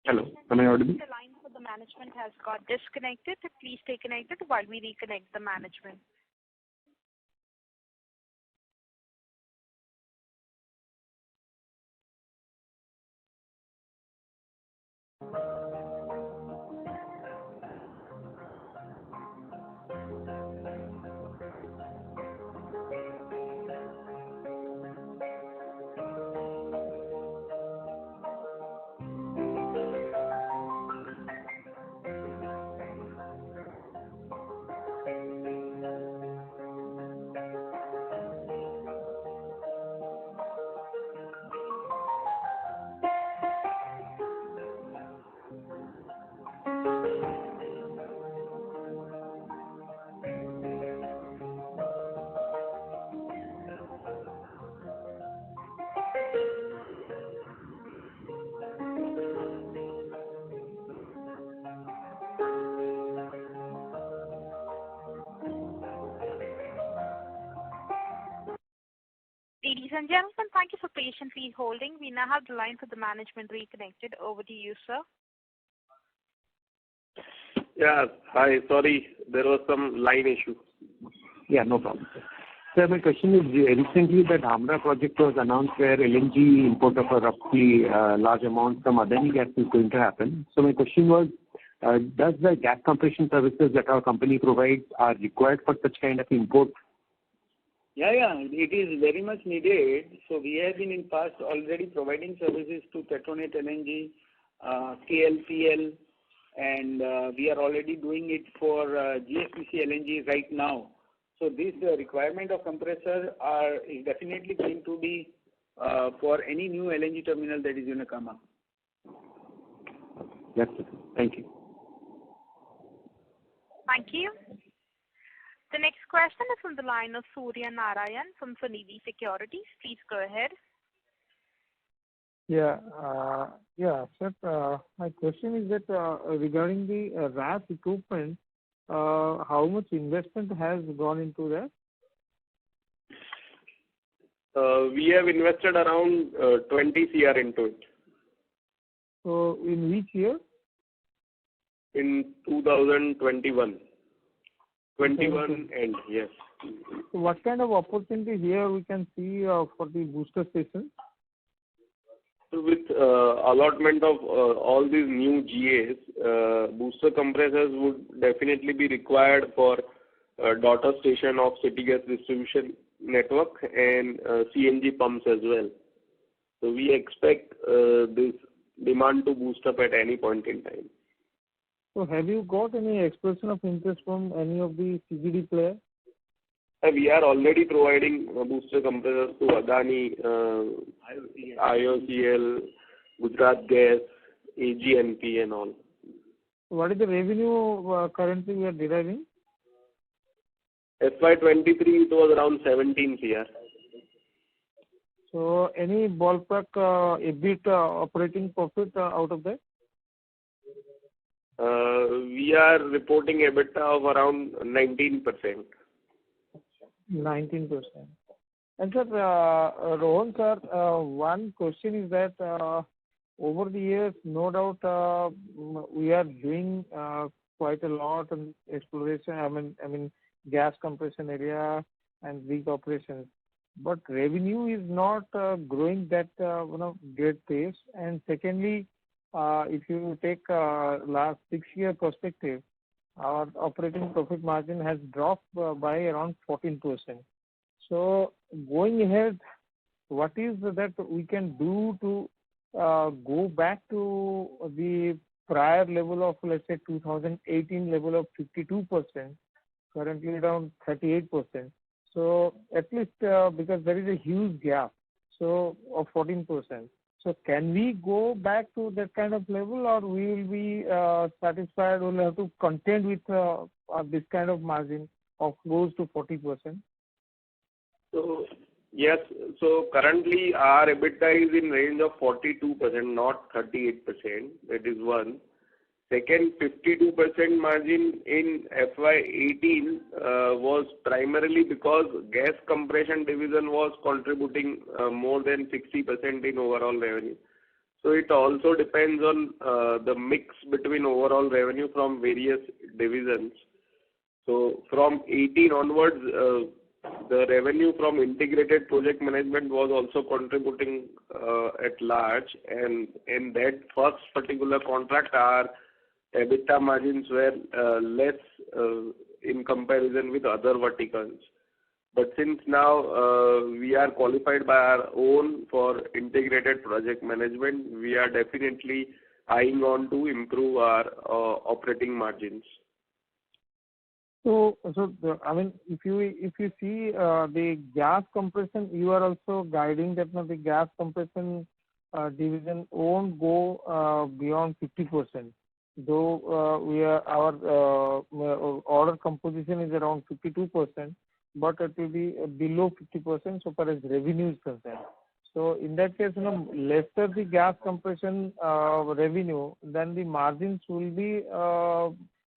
Hello, am I audible? The line for the management has got disconnected. Please stay connected while we reconnect the management. Ladies and gentlemen, thank you for patiently holding. We now have the line for the management reconnected. Over to you, sir. Yeah, hi. Sorry, there was some line issue. Yeah, no problem. Sir, my question is, recently the Dhamra project was announced where LNG import of a roughly large amount from Adani Gas is going to happen. So my question was, does the gas compression services that our company provides are required for such kind of import? Yeah, it is very much needed. So we have been in past already providing services to Petronet LNG, KLPL, and we are already doing it for GSPC LNG right now. So this requirement of compressor is definitely going to be for any new LNG terminal that is going to come up. That's it. Thank you. Thank you. The next question is from the line of Surya Narayan from Sunidhi Securities. Please go ahead. Yeah, sir. My question is that regarding the RAS equipment, how much investment has gone into that? We have invested around 20 CR into it. So in which year? In 2021. 21 end, yes. So what kind of opportunity here we can see for the booster stations? So with allotment of all these new GAs, booster compressors would definitely be required for daughter station of city gas distribution network and CNG pumps as well. So we expect this demand to boost up at any point in time. So have you got any expression of interest from any of the CGD players? We are already providing booster compressors to Adani, IOCL, Gujarat Gas, AGNP and all. What is the revenue currently we are deriving? FY23 it was around 17 CR. So any ballpark EBIT operating profit out of that? We are reporting EBITDA of around 19%. 19%. And sir, Rohan sir, one question is that over the years, no doubt, we are doing quite a lot in exploration. I mean, gas compression area and rig operations, but revenue is not growing that great pace. And secondly, if you take last 6-year perspective, our operating profit margin has dropped by around 14%. So going ahead, what is that we can do to go back to the prior level of, let's say, 2018 level of 52%, currently around 38%. So at least because there is a huge gap, so of 14%. So can we go back to that kind of level, or we will be satisfied? We'll have to contend with this kind of margin of close to 40%. So yes, so currently our EBITDA is in range of 42%, not 38%. That is one. Second, 52% margin in FY18 was primarily because gas compression division was contributing more than 60% in overall revenue. So it also depends on the mix between overall revenue from various divisions. So from 18 onwards, the revenue from integrated project management was also contributing at large, and in that first particular contract, our EBITDA margins were less in comparison with other verticals. But since now we are qualified by our own for integrated project management, we are definitely eyeing on to improve our operating margins. So I mean, if you see the gas compression, you are also guiding that the gas compression division won't go beyond 50%. Though our order composition is around 52%, but it will be below 50% so far as revenue is concerned. So in that case, lesser the gas compression revenue, then the margins will be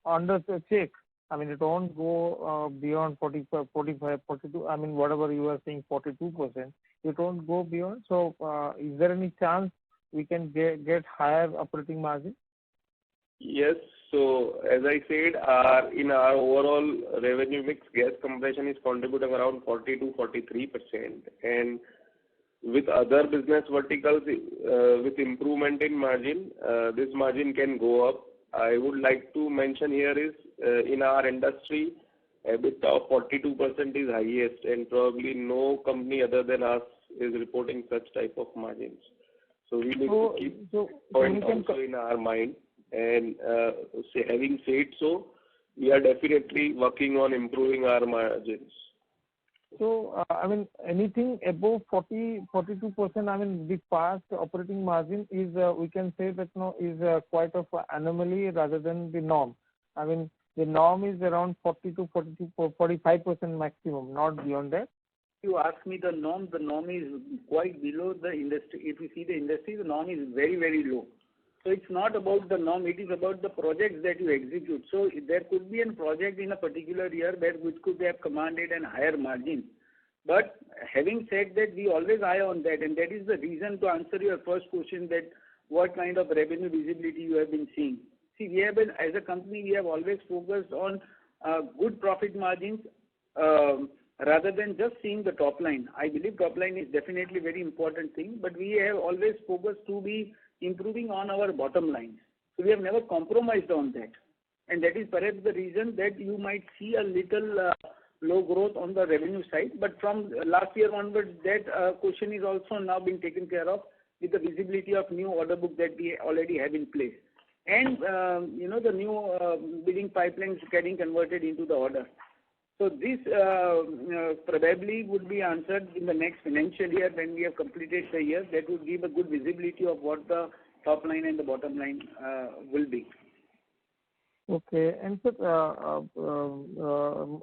under check. I mean, it won't go beyond 45, 42. I mean, whatever you are saying, 42%. It won't go beyond. So, is there any chance we can get higher operating margin? Yes. So, as I said, in our overall revenue mix, gas compression is contributing around 40 to 43%, and with other business verticals, with improvement in margin, this margin can go up. I would like to mention here is in our industry, EBITDA of 42% is highest, and probably no company other than us is reporting such type of margins. So we need to keep point also in our mind. And having said so, we are definitely working on improving our margins. So, I mean, anything above 42%, I mean, the past operating margin is, we can say that is quite of an anomaly rather than the norm. I mean, the norm is around 40 to 45% maximum, not beyond that. If you ask me the norm is quite below the industry. If you see the industry, the norm is very, very low. So it's not about the norm, it is about the projects that you execute. So there could be a project in a particular year which could have commanded a higher margin. But having said that, we always eye on that, and that is the reason to answer your first question, that what kind of revenue visibility you have been seeing. See, we have been, as a company, we have always focused on good profit margins rather than just seeing the top line. I believe top line is definitely a very important thing, but we have always focused to be improving on our bottom lines. So we have never compromised on that. And that is perhaps the reason that you might see a little low growth on the revenue side. But from last year onwards, that question is also now being taken care of with the visibility of new order book that we already have in place. And, the new bidding pipelines getting converted into the order. So this probably would be answered in the next financial year when we have completed the year. That would give a good visibility of what the top line and the bottom line will be. Okay. And sir,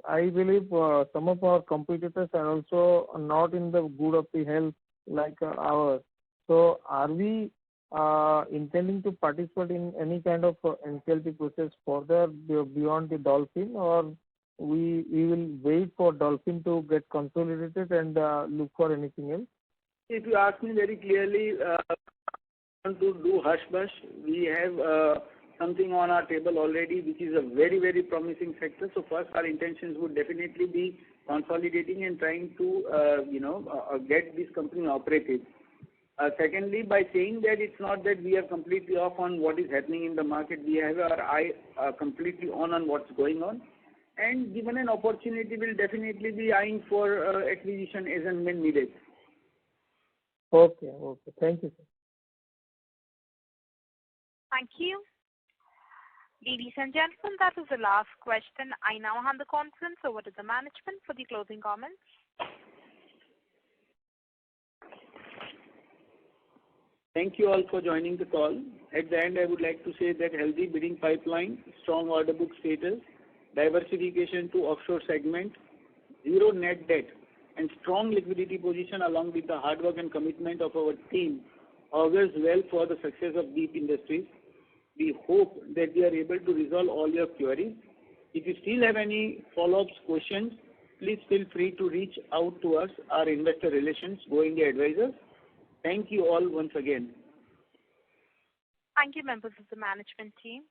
I believe some of our competitors are also not in the good of the health like ours. So are we intending to participate in any kind of NCLT process further beyond the Dolphin, or we will wait for Dolphin to get consolidated and look for anything else? If you ask me very clearly, want to do hush-hush. We have something on our table already, which is a very, very promising sector. So first, our intentions would definitely be consolidating and trying to, get this company operative. Secondly, by saying that it's not that we are completely off on what is happening in the market, we have our eye completely on what's going on. And given an opportunity, we'll definitely be eyeing for acquisition as and when needed. Okay. Thank you, sir. Thank you. Ladies and gentlemen, that is the last question. I now hand the conference over to the management for the closing comments. Thank you all for joining the call. At the end, I would like to say that healthy bidding pipeline, strong order book status, diversification to offshore segment, zero net debt, and strong liquidity position along with the hard work and commitment of our team augurs well for the success of Deep Industries. We hope that we are able to resolve all your queries. If you still have any follow-up questions, please feel free to reach out to us, our investor relations, Go India Advisors. Thank you all once again. Thank you, members of the management team.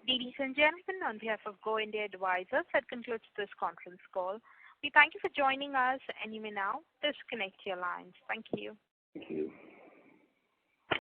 Ladies and gentlemen, on behalf of Go India Advisors, that concludes this conference call. We thank you for joining us, and you may now disconnect your lines. Thank you. Thank you.